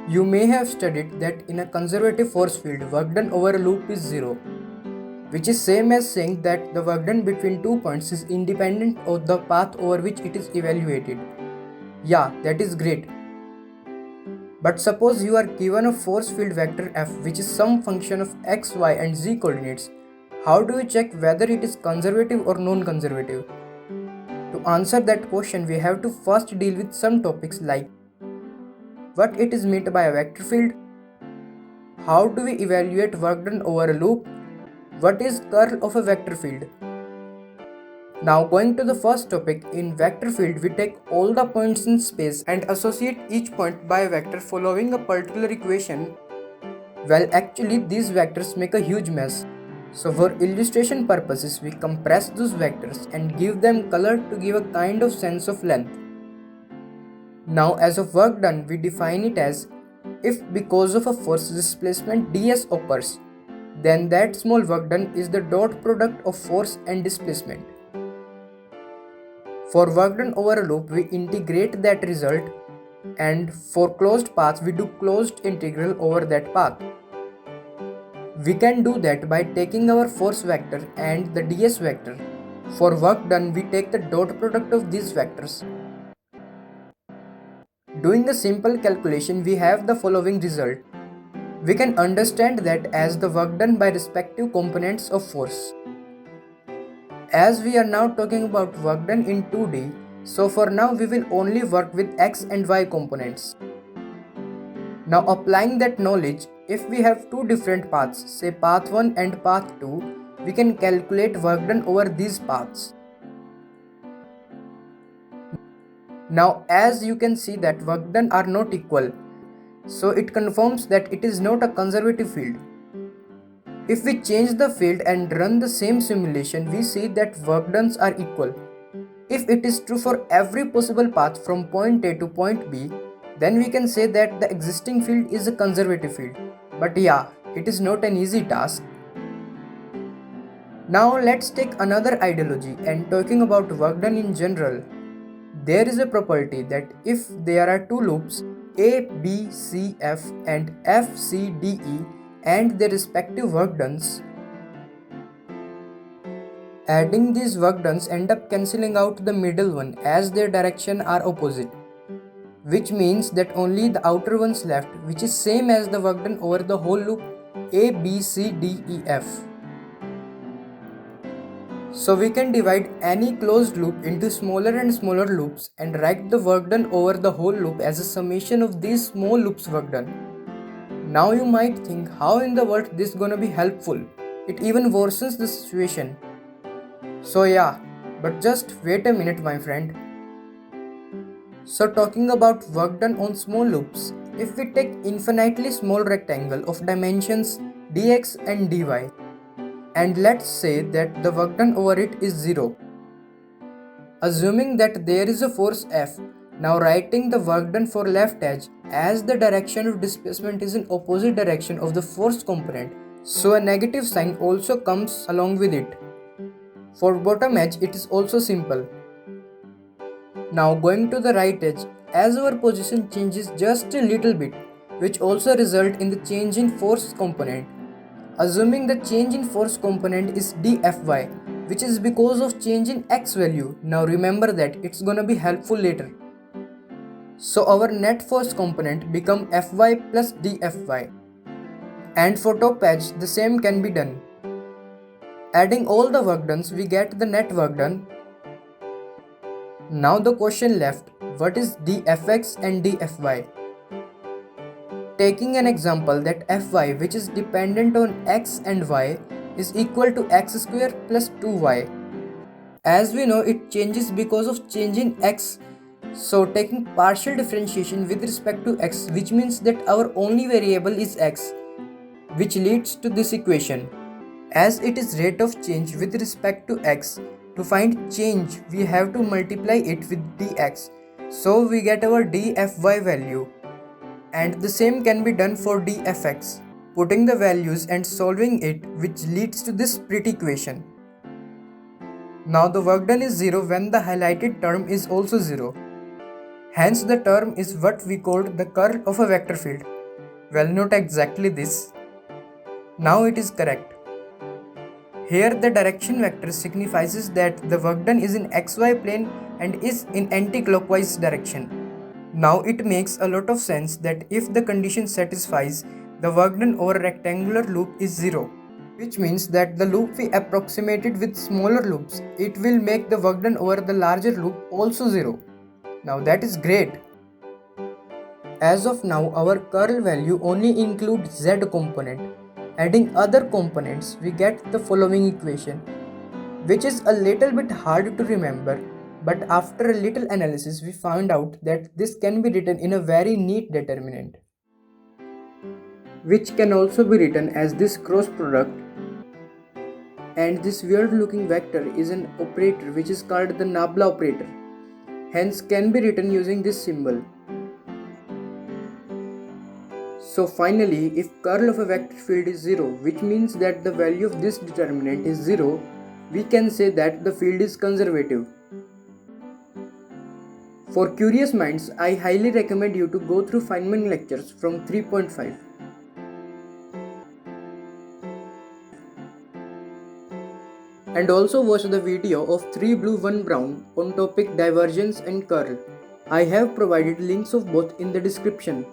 You may have studied that in a conservative force field, work done over a loop is zero, which is same as saying that the work done between 2 points is independent of the path over which it is evaluated. Yeah, that is great. But suppose you are given a force field vector f which is some function of x, y and z coordinates. How do we check whether it is conservative or non-conservative? To answer that question, we have to first deal with some topics like what it is meant by a vector field, how do we evaluate work done over a loop, what is curl of a vector field. Now going to the first topic, in vector field we take all the points in space and associate each point by a vector following a particular equation. Well, actually these vectors make a huge mess. So for illustration purposes we compress those vectors and give them color to give a kind of sense of length. Now as of work done we define it as if because of a force displacement ds occurs, then that small work done is the dot product of force and displacement. For work done over a loop, we integrate that result, and for closed paths, we do closed integral over that path. We can do that by taking our force vector and the ds vector. For work done, we take the dot product of these vectors. Doing a simple calculation, we have the following result. We can understand that as the work done by respective components of force. As we are now talking about work done in 2D, so for now we will only work with x and y components. Now applying that knowledge, if we have two different paths, say path 1 and path 2, we can calculate work done over these paths. Now as you can see that work done are not equal, so it confirms that it is not a conservative field. If we change the field and run the same simulation, we see that work dones are equal. If it is true for every possible path from point A to point B, then we can say that the existing field is a conservative field. But yeah, it is not an easy task. Now let's take another ideology and talking about work done in general. There is a property that if there are two loops A, B, C, F and F, C, D, E and their respective work dones, adding these work dones end up cancelling out the middle one as their direction are opposite, which means that only the outer ones left, which is same as the work done over the whole loop A, B, C, D, E, F. So we can divide any closed loop into smaller and smaller loops and write the work done over the whole loop as a summation of these small loops work done. Now you might think, how in the world this gonna be helpful? It even worsens the situation. So yeah, but just wait a minute my friend. So talking about work done on small loops, if we take infinitely small rectangle of dimensions dx and dy, and let's say that the work done over it is 0. Assuming that there is a force F, now writing the work done for left edge as the direction of displacement is in opposite direction of the force component, so a negative sign also comes along with it. For bottom edge it is also simple. Now going to the right edge, as our position changes just a little bit, which also result in the change in force component. Assuming the change in force component is dFy, which is because of change in x value. Now remember that it's gonna be helpful later. So our net force component become Fy plus dFy. And for top edge the same can be done. Adding all the work dones we get the net work done. Now the question left, what is dFx and dFy? Taking an example that Fy, which is dependent on x and y, is equal to x square plus 2y. As we know, it changes because of change in x. So taking partial differentiation with respect to x, which means that our only variable is x, which leads to this equation. As it is rate of change with respect to x, to find change we have to multiply it with dx. So we get our dFy value. And the same can be done for dFx, putting the values and solving it, which leads to this pretty equation. Now the work done is 0 when the highlighted term is also 0. Hence the term is what we called the curl of a vector field. Well, not exactly this. Now it is correct. Here the direction vector signifies that the work done is in xy plane and is in anti-clockwise direction. Now it makes a lot of sense that if the condition satisfies, the work done over rectangular loop is 0, which means that the loop we approximated with smaller loops, it will make the work done over the larger loop also 0. Now that is great. As of now, our curl value only includes z component. Adding other components, we get the following equation, which is a little bit hard to remember, but after a little analysis, we found out that this can be written in a very neat determinant, which can also be written as this cross product, and this weird looking vector is an operator which is called the Nabla operator, hence can be written using this symbol. So finally, if curl of a vector field is 0, which means that the value of this determinant is 0, we can say that the field is conservative. For curious minds, I highly recommend you to go through Feynman lectures from 3.5. And also watch the video of 3 blue 1 brown on topic divergence and curl. I have provided links of both in the description.